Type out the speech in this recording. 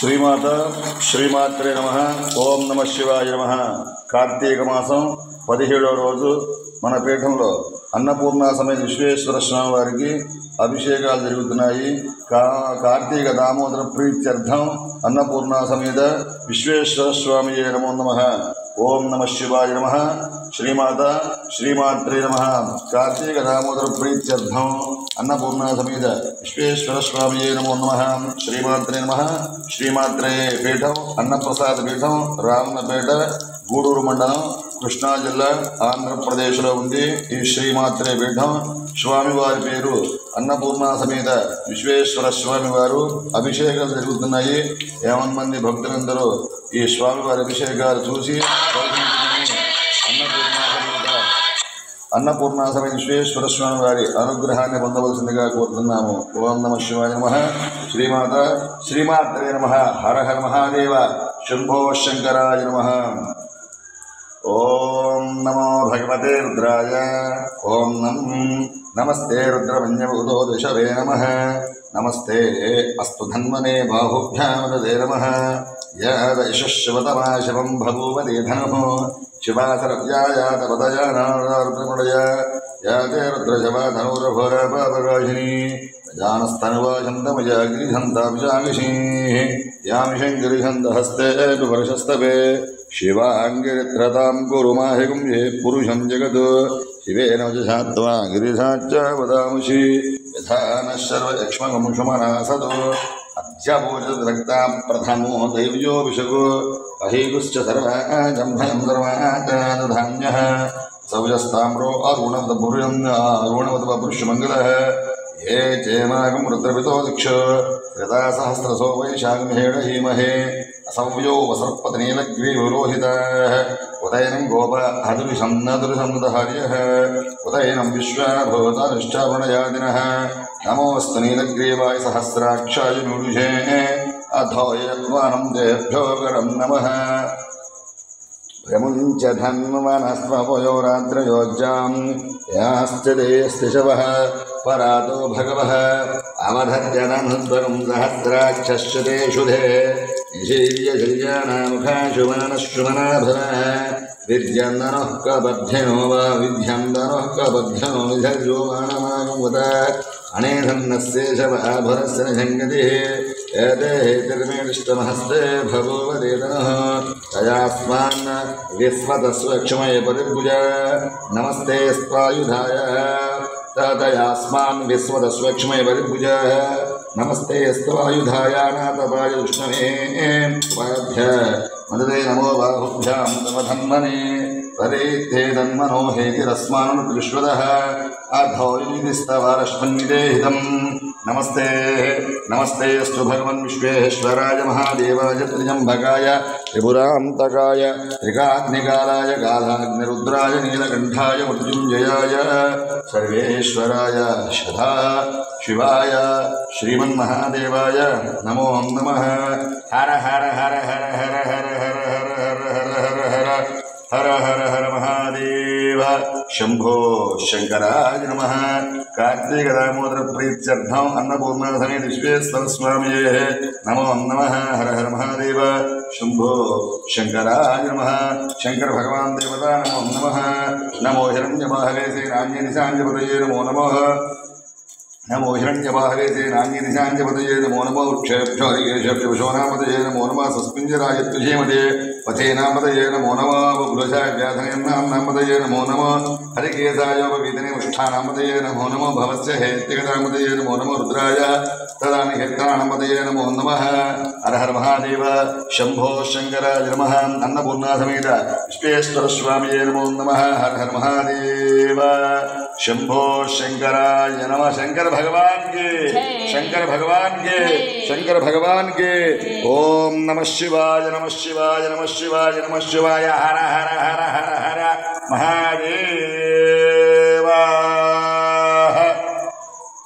శ్రీమాత శ్రీమాత్రే నమః. ఓం నమః శివాయ నమః. కార్తీక మాసం 17వ రోజు మన పీఠంలో అన్నపూర్ణ సమేత విశ్వేశ్వర స్వామి వారికి అభిషేకాలు జరుగుతున్నాయి. కార్తీక దామోదర ప్రీత్యర్థం అన్నపూర్ణ సమేత విశ్వేశ్వర స్వామి నమో నమః. ఓం నమః శివాయ నమః. శ్రీమాత శ్రీమాత్రే నమః. కార్తీక దామోదర ప్రీత్యర్థం అన్నపూర్ణ సమేత విశ్వేశ్వర స్వామి నమో నమః. శ్రీమాత్రే నమః. శ్రీమాత్రే పీఠం అన్నప్రసాద పీఠం రామన్నపేట గూడూరు మండలం కృష్ణా జిల్లా ఆంధ్రప్రదేశ్లో ఉంది. ఈ శ్రీమాత్రే పీఠం స్వామివారి పేరు అన్నపూర్ణ సమేత విశ్వేశ్వర స్వామివారు. అభిషేకాలు జరుగుతున్నాయి. 50 మంది భక్తులందరూ ఈ స్వామివారి అభిషేకాలు చూసి అన్నపూర్ణ సమేత విశ్వేశ్వర స్వామి వారి అనుగ్రహాన్ని పొందవలసిందిగా కోరుతున్నాము. ఓం నమః శివాయ నమః. శ్రీమాత శ్రీమాత్రే నమః. హర హర మహాదేవ. శంభో శంకరాయ నమః. ఓం నమో భగవతే రుద్రాయ. ఓం నమస్తే రుద్రమన్యభూతో దిశవే నమః. నమస్తే అస్తు ధన్మనే బాహుభ్యామదే నమః. యశశివతమా శివం బభూవతే ధనుః. శివాసరవ్యాయాత పదయానారుద్రముడయ యాతే రుద్రశవా ధనురఘోరపాపరాశిని జానస్తనువాచందమయా గిరిహంతాభిషామిషీ యామిషం గిరిహంతహస్తే వర్షస్తవే శివాంగిరిత్రతాం కురుమాహికం ఏ పురుషం జగత్ శివేన వచసాత్వా గిరిశాచ్చ వదాముషి యథా నశ్సర్వయక్ష్మకం శుమనాసతో అధ్యభూషద్రక్తా ప్రథమో దైవ్యోభిషగో అహీగుశ్చ సర్వాజంభయం సర్వాచానుధాన్యః సౌజస్తామ్రో అరుణవత పురుషమంగళః ఏ చేమాగం రుద్రపితో దిక్ష యథా సహస్రసో వైశాఖమహేణ హీమహే అసవ్యో వసర్పతనీలగ్రీవలోహితాః ఉదయనం గోప హదురిషం నదురిషందహార్యః ఉదయనం విశ్వాభూతానుష్ఠావణయాదినః నమోస్తు నీలగ్రీవాయ సహస్రాక్షాయ నూషే అధోయత్వానం దేభ్యో గరం నమః. యముంచ ధన్వనస్వయోరాత్రయోజ్జాం యాశ్చదేస్తిశవః పరాతో భగవః అవధర్యననుద్వరం సహస్రాక్షశ్చతే శుధే నిషీర్యశల్యానాముఖాశుమానశుమనాభరः విద్యందనః కబధ్యనో వా విద్యందనః కబధ్యనో విధర్యో మానమాగముత అనేధన్నస్యేషవాభరస్య నిషంగతిः ఏతే హేతిర్మేష్టమహస్తే భగవదేతనః తయాస్మాన్ విశ్వతస్వక్షమయ పరిభుజ నమస్తే స్వాయుధాయ తయాస్మాన్ విశ్వతస్వక్షమయ పరిభుజ నమస్తే స్వాయుధాయ నాతపాయ విష్ణవే ఉపాభ్య మదదే నమో బాహుభ్యాం తవ ధన్మనే పరేతే ధన్మనో హేతిరస్మాన్ విశ్వదః అధౌనిస్తవారశ్వన్నిదేహితం. నమస్తే నమస్తే అస్తు భగవన్ విశ్వేశ్వరాయ మహాదేవాయ త్రిజంబకాయ త్రిపురాంతకాయ త్రికాగ్నికాలాయ కాలాగ్నిరుద్రాయ నీలకంఠాయ మృత్యుంజయాయ సర్వేశ్వరాయ సదా శివాయ శ్రీమన్మహాదేవాయ నమో నమః. హర హర హర హర హర హర హర హర హర హర హర హర హర హర మహాదేవ. శంభో శంకరాయ నమః. కార్తీక దామోదర ప్రీత్యర్థం అన్నపూర్ణ సమేత విశ్వేశ్వర స్వామియే నమో నమః. హర హర మహాదేవ. శంభో శంకరాయ నమః. శంకర భగవాన్ దేవత నమో నమః. నమో హిరణ్యబాహవే శ్రీరాజ్యనిశాంజపతయే నమో నమః. నమో హిరణ్యబాహవే శ్రీరాజ్యనిశాంజపతయే నమో నమః. వృక్షేభ్యో హరికేశభ్యో పశూనామతయే నమో నమః. సస్మింజరాయ తుషేమతే పథేనామతయే నమో నమః. బహుళశాయ వ్యాధనేన్నామతయే నమో నమః. హరికేశాయోపవీతనే ఉష్ఠానామతయే నమో నమః. భవస్య హేత్యగతామతయే నమో నమః. రుద్రాయ తదాని హేత్రాణమతయే నమో నమః. హర హర మహాదేవ. శంభో శంకరాయ నమః. అన్నపూర్ణ సమేత విశ్వేశ్వర స్వామియే నమో నమః. హర హర మహాదేవ. శంభో శంకరాయ నమః. శంకర భగవాన్ కి శంకర భగవాన్ కి శంకర భగవాన్ కి. ఓం నమః శివాయ నమః శివాయ నమః శివాయ నమః శివాయ. హర హర హర హర హర మహాదేవ.